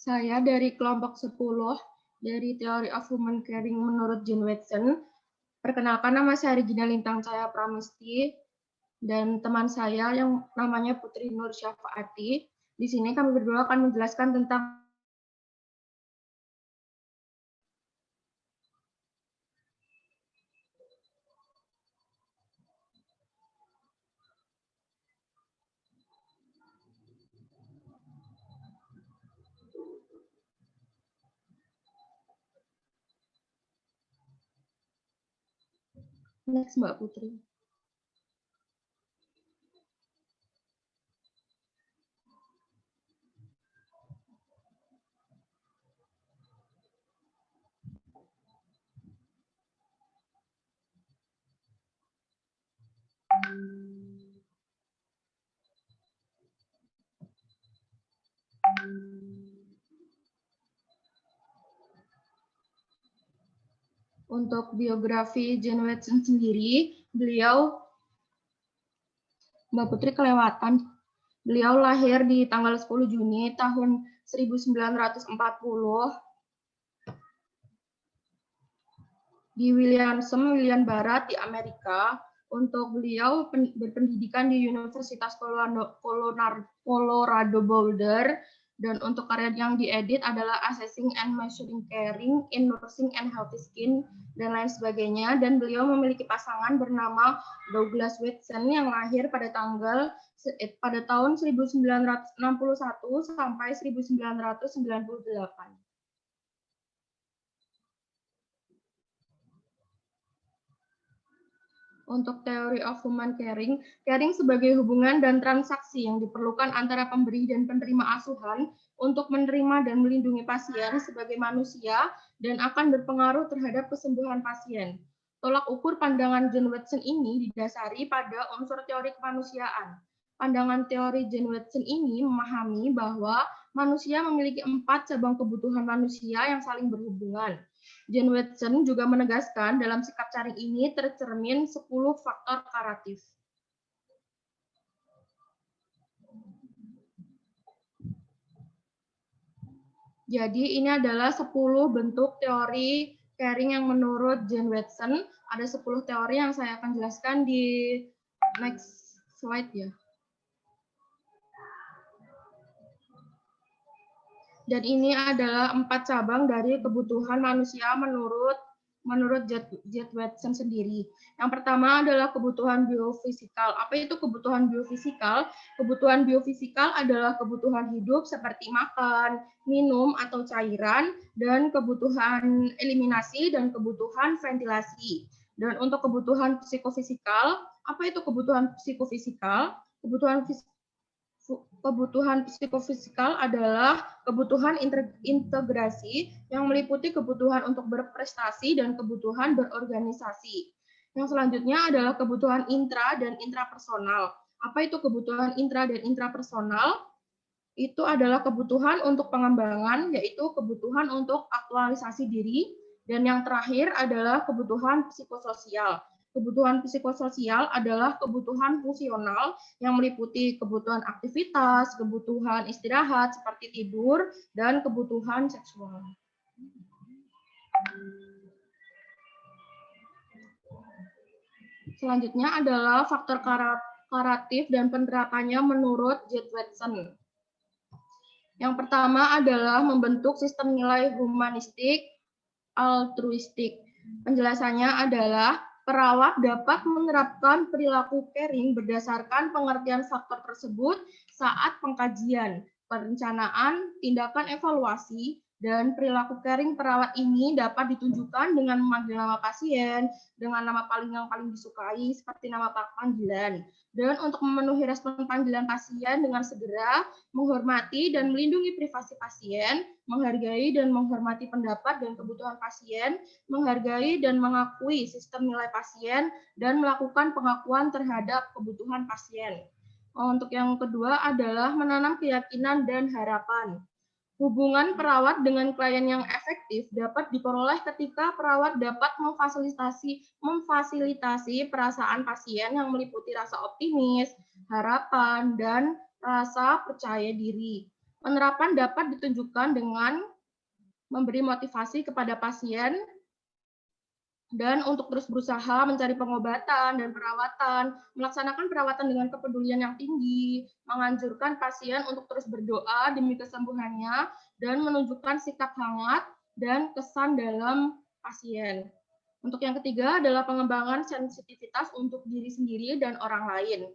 Saya dari kelompok 10 dari Theory of Human Caring menurut Jane Watson. Perkenalkan, nama saya Regina Lintang Cahaya Pramesti dan teman saya yang namanya Putri Nur Syafaati. Di sini kami berdua akan menjelaskan tentang next Mbak Putri. Untuk biografi Jane Watson sendiri, beliau, Mbak Putri kelewatan, beliau lahir di tanggal 10 Juni tahun 1940 di Williamson, William Barat di Amerika. Untuk beliau berpendidikan di Universitas Colorado Boulder, dan untuk karya yang diedit adalah Assessing and Measuring Caring in Nursing and Healthy Skin, dan lain sebagainya. Dan beliau memiliki pasangan bernama Douglas Watson yang lahir pada tahun 1961 sampai 1998. Untuk Theory of Human Caring, caring sebagai hubungan dan transaksi yang diperlukan antara pemberi dan penerima asuhan untuk menerima dan melindungi pasien sebagai manusia dan akan berpengaruh terhadap kesembuhan pasien. Tolak ukur pandangan Jane Watson ini didasari pada unsur teori kemanusiaan. Pandangan teori Jane Watson ini memahami bahwa manusia memiliki 4 cabang kebutuhan manusia yang saling berhubungan. Jane Watson juga menegaskan dalam sikap caring ini tercermin 10 faktor karatif. Jadi ini adalah 10 bentuk teori caring yang menurut Jane Watson. Ada 10 teori yang saya akan jelaskan di next slide ya. Dan ini adalah 4 cabang dari kebutuhan manusia menurut Jane Watson sendiri. Yang pertama adalah kebutuhan biofisikal. Apa itu kebutuhan biofisikal? Kebutuhan biofisikal adalah kebutuhan hidup seperti makan, minum, atau cairan, dan kebutuhan eliminasi dan kebutuhan ventilasi. Dan untuk kebutuhan psikofisikal, apa itu kebutuhan psikofisikal? Kebutuhan psikofisikal adalah kebutuhan integrasi yang meliputi kebutuhan untuk berprestasi dan kebutuhan berorganisasi. Yang selanjutnya adalah kebutuhan intra dan intrapersonal. Apa itu kebutuhan intra dan intrapersonal? Itu adalah kebutuhan untuk pengembangan, yaitu kebutuhan untuk aktualisasi diri. Dan yang terakhir adalah kebutuhan psikososial. Kebutuhan psikososial adalah kebutuhan fungsional yang meliputi kebutuhan aktivitas, kebutuhan istirahat seperti tidur, dan kebutuhan seksual. Selanjutnya adalah faktor karatif dan penerapannya menurut Jane Watson. Yang pertama adalah membentuk sistem nilai humanistik altruistik. Penjelasannya adalah perawat dapat menerapkan perilaku caring berdasarkan pengertian faktor tersebut saat pengkajian, perencanaan, tindakan evaluasi, dan perilaku caring perawat ini dapat ditunjukkan dengan memanggil nama pasien, dengan nama yang paling disukai, seperti nama panggilan. Dan untuk memenuhi respon panggilan pasien dengan segera, menghormati dan melindungi privasi pasien, menghargai dan menghormati pendapat dan kebutuhan pasien, menghargai dan mengakui sistem nilai pasien, dan melakukan pengakuan terhadap kebutuhan pasien. Untuk yang kedua adalah menanam keyakinan dan harapan. Hubungan perawat dengan klien yang efektif dapat diperoleh ketika perawat dapat memfasilitasi perasaan pasien yang meliputi rasa optimis, harapan, dan rasa percaya diri. Penerapan dapat ditunjukkan dengan memberi motivasi kepada pasien dan untuk terus berusaha mencari pengobatan dan perawatan, melaksanakan perawatan dengan kepedulian yang tinggi, menganjurkan pasien untuk terus berdoa demi kesembuhannya, dan menunjukkan sikap hangat dan kesan dalam pasien. Untuk yang ketiga adalah pengembangan sensitivitas untuk diri sendiri dan orang lain.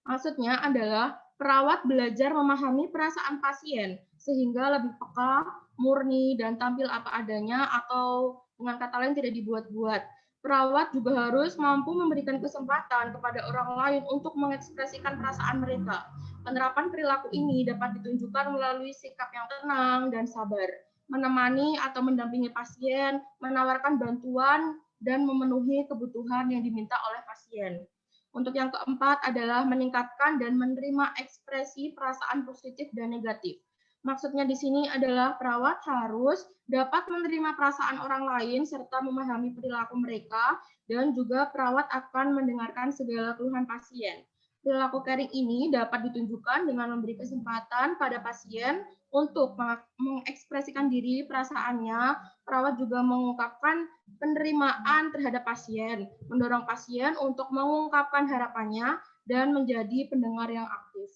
Maksudnya adalah perawat belajar memahami perasaan pasien sehingga lebih peka, murni, dan tampil apa adanya atau dengan kata lain tidak dibuat-buat. Perawat juga harus mampu memberikan kesempatan kepada orang lain untuk mengekspresikan perasaan mereka. Penerapan perilaku ini dapat ditunjukkan melalui sikap yang tenang dan sabar, menemani atau mendampingi pasien, menawarkan bantuan, dan memenuhi kebutuhan yang diminta oleh pasien. Untuk yang keempat adalah meningkatkan dan menerima ekspresi perasaan positif dan negatif. Maksudnya di sini adalah perawat harus dapat menerima perasaan orang lain serta memahami perilaku mereka, dan juga perawat akan mendengarkan segala keluhan pasien. Perilaku caring ini dapat ditunjukkan dengan memberi kesempatan pada pasien untuk mengekspresikan diri perasaannya. Perawat juga mengungkapkan penerimaan terhadap pasien, mendorong pasien untuk mengungkapkan harapannya dan menjadi pendengar yang aktif.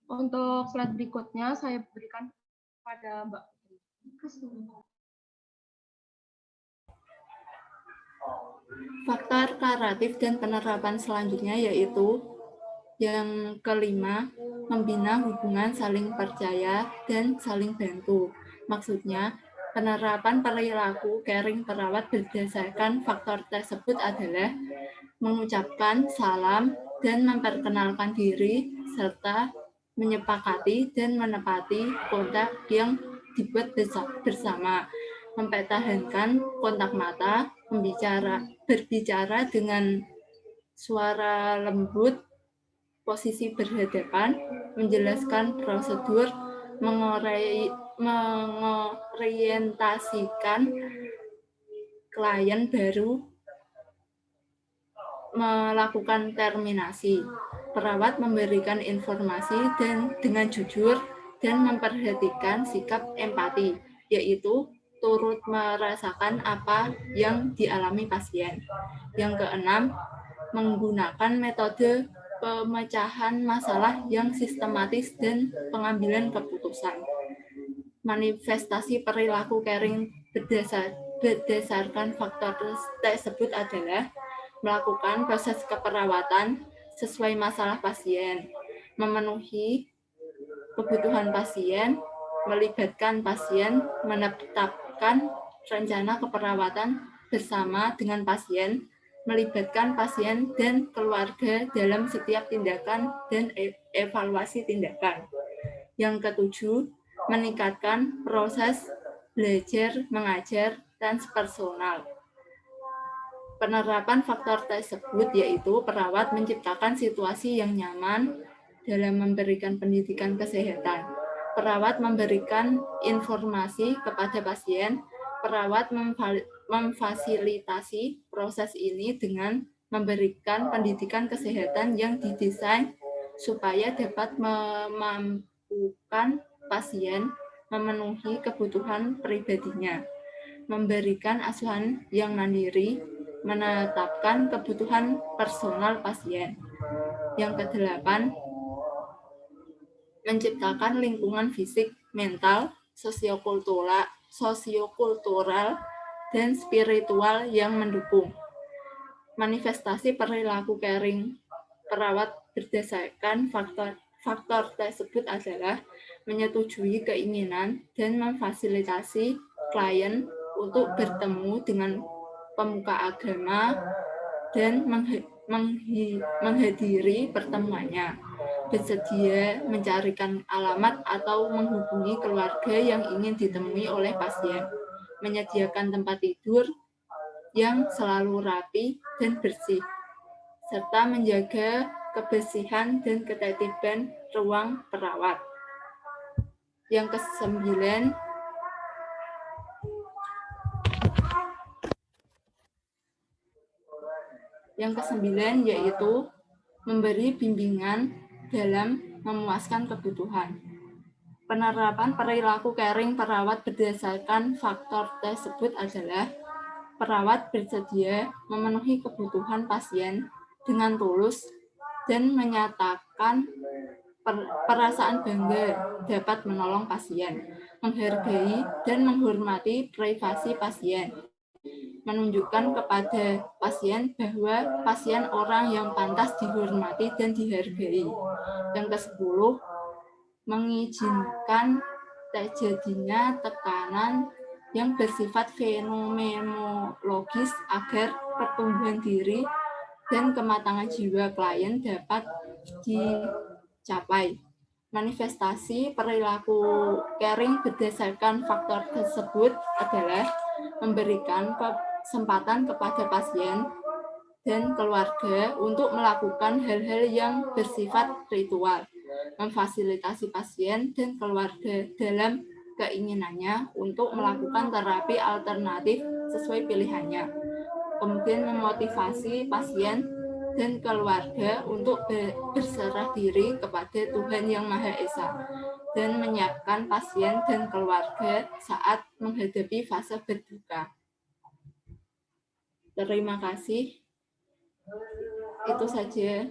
Untuk slide berikutnya saya berikan pada Mbak. Faktor karatif dan penerapan selanjutnya yaitu yang kelima, membina hubungan saling percaya dan saling bantu. Maksudnya, penerapan perilaku caring perawat berdasarkan faktor tersebut adalah mengucapkan salam dan memperkenalkan diri, serta menyepakati dan menepati kontak yang dibuat bersama, mempertahankan kontak mata, berbicara dengan suara lembut, posisi berhadapan, menjelaskan prosedur, mengorientasikan klien baru, melakukan terminasi. Perawat memberikan informasi dan dengan jujur dan memperhatikan sikap empati, yaitu turut merasakan apa yang dialami pasien. Yang keenam, menggunakan metode pemecahan masalah yang sistematis dan pengambilan keputusan. Manifestasi perilaku caring berdasarkan faktor tersebut adalah melakukan proses keperawatan sesuai masalah pasien, memenuhi kebutuhan pasien, melibatkan pasien, menetapkan rencana keperawatan bersama dengan pasien, melibatkan pasien dan keluarga dalam setiap tindakan dan evaluasi tindakan. Yang ketujuh, meningkatkan proses belajar mengajar transpersonal. Penerapan faktor tersebut yaitu perawat menciptakan situasi yang nyaman dalam memberikan pendidikan kesehatan. Perawat memberikan informasi kepada pasien. Perawat memfasilitasi proses ini dengan memberikan pendidikan kesehatan yang didesain supaya dapat memampukan pasien memenuhi kebutuhan pribadinya, memberikan asuhan yang mandiri, menetapkan kebutuhan personal pasien. Yang kedelapan, menciptakan lingkungan fisik, mental, sosiokultural, dan spiritual yang mendukung. Manifestasi perilaku caring perawat berdasarkan faktor tersebut adalah menyetujui keinginan dan memfasilitasi klien untuk bertemu dengan pemuka agama dan menghadiri pertemuannya, bersedia mencarikan alamat atau menghubungi keluarga yang ingin ditemui oleh pasien, menyediakan tempat tidur yang selalu rapi dan bersih, serta menjaga kebersihan dan ketertiban ruang perawat. Yang kesembilan, yaitu memberi bimbingan dalam memuaskan kebutuhan. Penerapan perilaku caring perawat berdasarkan faktor tersebut adalah perawat bersedia memenuhi kebutuhan pasien dengan tulus dan menyatakan perasaan bangga dapat menolong pasien, menghargai dan menghormati privasi pasien, menunjukkan kepada pasien bahwa pasien orang yang pantas dihormati dan dihargai. Yang ke-10, mengizinkan terjadinya tekanan yang bersifat fenomenologis agar pertumbuhan diri dan kematangan jiwa klien dapat dicapai. Manifestasi perilaku caring berdasarkan faktor tersebut adalah memberikan kesempatan kepada pasien dan keluarga untuk melakukan hal-hal yang bersifat ritual, memfasilitasi pasien dan keluarga dalam keinginannya untuk melakukan terapi alternatif sesuai pilihannya. Kemudian memotivasi pasien dan keluarga untuk berserah diri kepada Tuhan Yang Maha Esa dan menyiapkan pasien dan keluarga saat menghadapi fase berduka. Terima kasih. Itu saja.